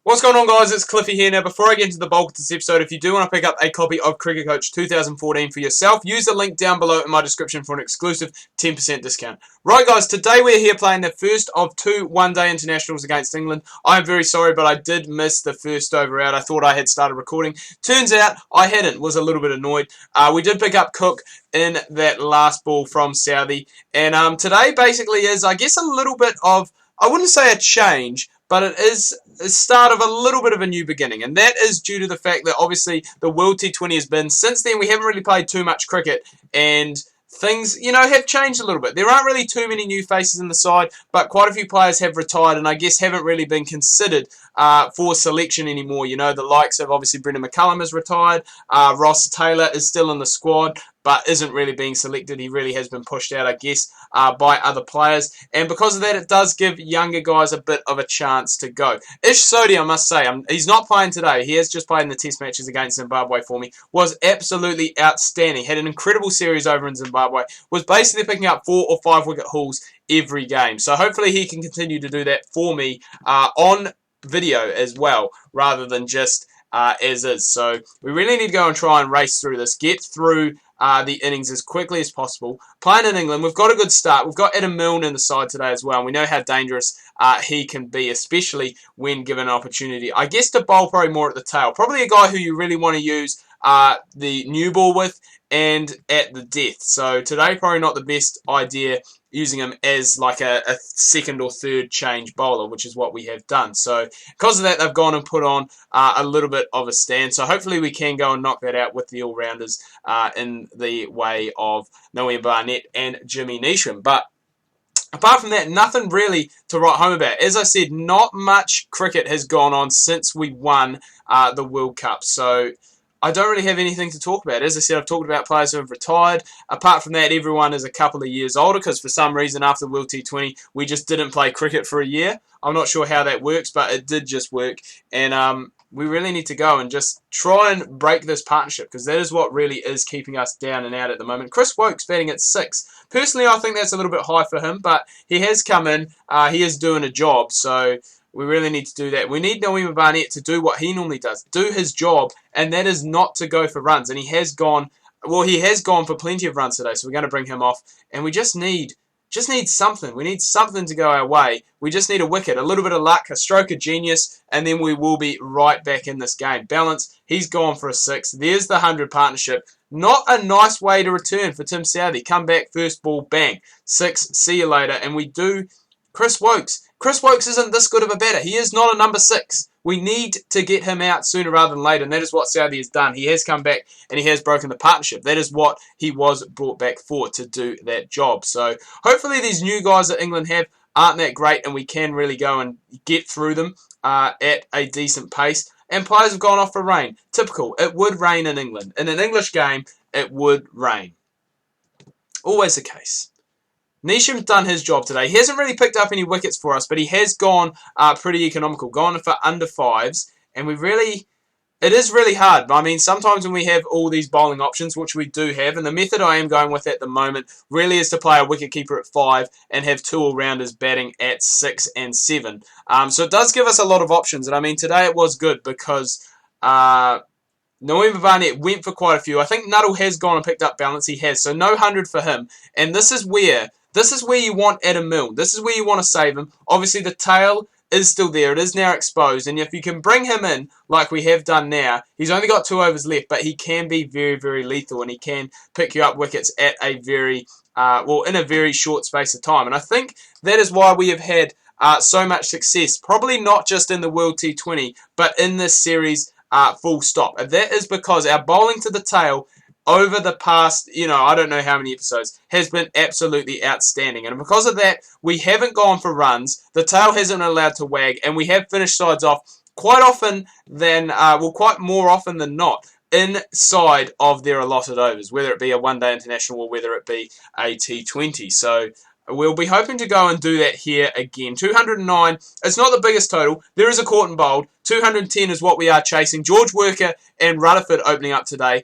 What's going on, guys? It's Cliffy here. Now, before I get into the bulk of this episode, if you do want to pick up a copy of Cricket Coach 2014 for yourself, use the link down below in my description for an exclusive 10% discount. Right, guys, today we're here playing the first of two one-day internationals against England. I'm very sorry, but I did miss the first over out. I thought I had started recording. Turns out I hadn't. Was a little bit annoyed. We did pick up Cook in that last ball from Southie. And today basically is, I guess, a little bit of, I wouldn't say a change, but it is the start of a little bit of a new beginning. And that is due to the fact that obviously the World T20 has been, since then we haven't really played too much cricket, and things, have changed a little bit. There aren't really too many new faces in the side, but quite a few players have retired and I guess haven't really been considered for selection anymore. The likes of obviously Brendan McCullum has retired. Ross Taylor is still in the squad, but isn't really being selected. He really has been pushed out, I guess, by other players. And because of that, it does give younger guys a bit of a chance to go. Ish Sodhi, I must say, he's not playing today. He has just played in the test matches against Zimbabwe for me. Was absolutely outstanding. Had an incredible series over in Zimbabwe. Was basically picking up 4 or 5 wicket hauls every game. So hopefully he can continue to do that for me on video as well, rather than just as is. So we really need to go and try and race through this. Get through the innings as quickly as possible. Playing in England, we've got a good start. We've got Adam Milne in the side today as well, and we know how dangerous he can be, especially when given an opportunity. I guess to bowl probably more at the tail. Probably a guy who you really want to use the new ball with and at the death. So today probably not the best idea using him as like a second or third change bowler, which is what we have done. So because of that, they've gone and put on a little bit of a stand. So hopefully we can go and knock that out with the all-rounders in the way of Noah Barnett and Jimmy Neesham. But apart from that, nothing really to write home about. As I said, not much cricket has gone on since we won the World Cup. So I don't really have anything to talk about. As I said, I've talked about players who have retired. Apart from that, everyone is a couple of years older because for some reason after the World T20, we just didn't play cricket for a year. I'm not sure how that works, but it did just work. And we really need to go and just try and break this partnership because that is what really is keeping us down and out at the moment. Chris Woakes batting at 6. Personally, I think that's a little bit high for him, but he has come in. He is doing a job, so we really need to do that. We need Noah Barnett to do what he normally does, do his job, and that is not to go for runs. And he has gone for plenty of runs today, so we're going to bring him off. And we just need something. We need something to go our way. We just need a wicket, a little bit of luck, a stroke of genius, and then we will be right back in this game. Balance, he's gone for a 6. There's the 100 partnership. Not a nice way to return for Tim Southee. Come back, first ball, bang. 6, see you later. And we do Chris Woakes. Chris Woakes isn't this good of a batter. He is not a number 6. We need to get him out sooner rather than later, and that is what Southee has done. He has come back and he has broken the partnership. That is what he was brought back for, to do that job. So hopefully these new guys that England have aren't that great and we can really go and get through them at a decent pace. And players have gone off for rain. Typical. It would rain in England. In an English game, it would rain. Always the case. Neesham's done his job today. He hasn't really picked up any wickets for us, but he has gone pretty economical, gone for under 5s, and it is really hard. I mean, sometimes when we have all these bowling options, which we do have, and the method I am going with at the moment really is to play a wicketkeeper at 5 and have 2 all-rounders batting at 6 and 7. So it does give us a lot of options, and I mean, today it was good because Noah Barnett went for quite a few. I think Nuttall has gone and picked up balance. He has, so no 100 for him, and this is where you want Adam Milne. This is where you want to save him. Obviously, the tail is still there. It is now exposed. And if you can bring him in like we have done now, he's only got 2 overs left, but he can be very, very lethal and he can pick you up wickets at a very, in a very short space of time. And I think that is why we have had so much success, probably not just in the World T20, but in this series full stop. And that is because our bowling to the tail over the past, I don't know how many episodes, has been absolutely outstanding. And because of that, we haven't gone for runs, the tail hasn't allowed to wag, and we have finished sides off quite often quite more often than not, inside of their allotted overs, whether it be a one-day international or whether it be a T20. So we'll be hoping to go and do that here again. 209, it's not the biggest total. There is a caught and bowled. 210 is what we are chasing. George Worker and Rutherford opening up today.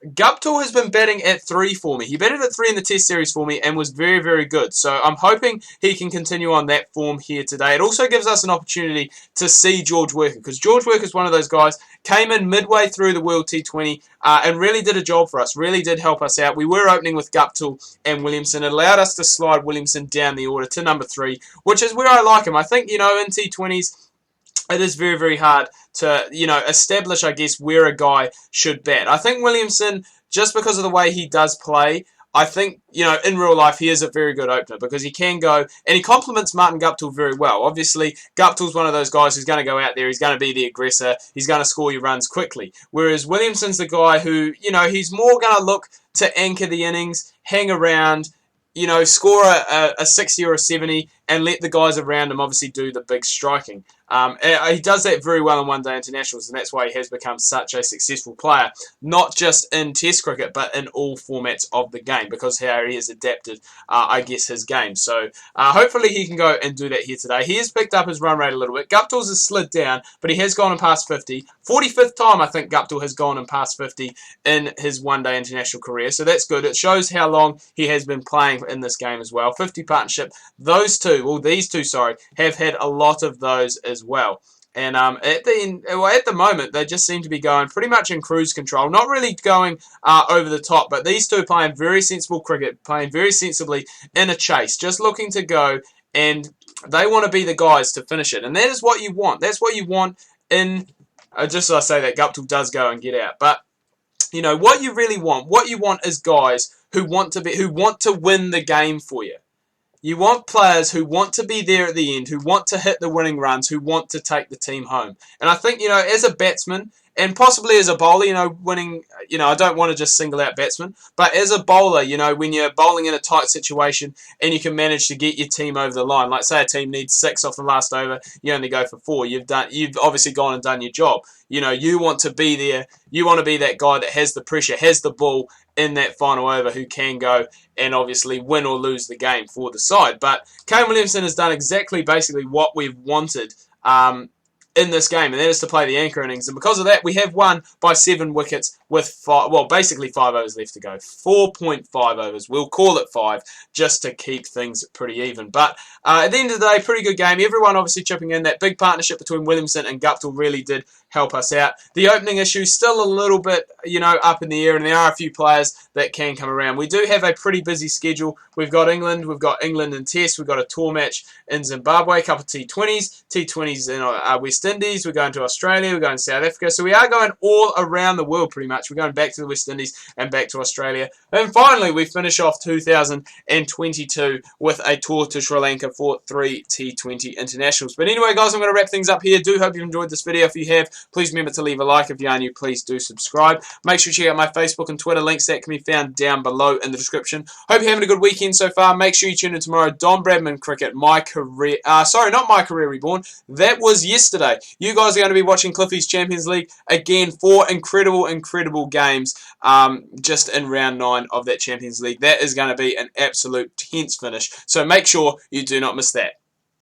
Guptill has been batting at 3 for me. He batted at 3 in the Test series for me and was very, very good. So I'm hoping he can continue on that form here today. It also gives us an opportunity to see George Worker, because George Worker is one of those guys, came in midway through the World T20 and really did a job for us, really did help us out. We were opening with Guptill and Williamson. It allowed us to slide Williamson down the order to number 3, which is where I like him. I think, in T20s, it is very, very hard to, establish, I guess, where a guy should bat. I think Williamson, just because of the way he does play, I think, in real life, he is a very good opener because he can go, and he complements Martin Guptill very well. Obviously, Guptill's one of those guys who's going to go out there, he's going to be the aggressor, he's going to score your runs quickly. Whereas Williamson's the guy who, he's more going to look to anchor the innings, hang around, score a 60 or a 70 and let the guys around him obviously do the big striking. He does that very well in one-day internationals, and that's why he has become such a successful player, not just in Test cricket, but in all formats of the game, because how he has adapted, his game. So hopefully he can go and do that here today. He has picked up his run rate a little bit. Guptill's has slid down, but he has gone and past 50. 45th time, I think, Guptill has gone and past 50 in his one-day international career, so that's good. It shows how long he has been playing in this game as well. 50 partnership. These two, have had a lot of those as well. And at the moment, they just seem to be going pretty much in cruise control. Not really going over the top, but these two playing very sensible cricket, playing very sensibly in a chase, just looking to go, and they want to be the guys to finish it. And that is what you want. That's what you want in, just as I say that, Guptill does go and get out. But, what you really want, what you want is guys who want to win the game for you. You want players who want to be there at the end, who want to hit the winning runs, who want to take the team home. And I think, as a batsman, and possibly as a bowler, winning, I don't want to just single out batsmen, but as a bowler, when you're bowling in a tight situation and you can manage to get your team over the line, like say a team needs 6 off the last over, you only go for 4. You've obviously gone and done your job. You want to be there. You want to be that guy that has the pressure, has the ball in that final over, who can go and obviously win or lose the game for the side. But Kane Williamson has done basically what we've wanted in this game, and that is to play the anchor innings. And because of that, we have won by 7 wickets with basically 5 overs left to go. 4.5 overs. We'll call it 5 just to keep things pretty even. But at the end of the day, pretty good game. Everyone obviously chipping in. That big partnership between Williamson and Guptill really did help us out. The opening issue still a little bit, up in the air, and there are a few players that can come around. We do have a pretty busy schedule. We've got England in Test, we've got a tour match in Zimbabwe, a couple of T20s in West Indies, we're going to Australia, we're going to South Africa, so we are going all around the world pretty much. We're going back to the West Indies and back to Australia. And finally, we finish off 2022 with a tour to Sri Lanka for 3 T20 internationals. But anyway, guys, I'm going to wrap things up here. Do hope you enjoyed this video. If you have, please remember to leave a like. If you are new, please do subscribe. Make sure you check out my Facebook and Twitter links that can be found down below in the description. Hope you're having a good weekend so far. Make sure you tune in tomorrow. Don Bradman Cricket, not my career reborn. That was yesterday. You guys are going to be watching Cliffy's Champions League again. 4 incredible games just in round 9 of that Champions League. That is going to be an absolute tense finish. So make sure you do not miss that.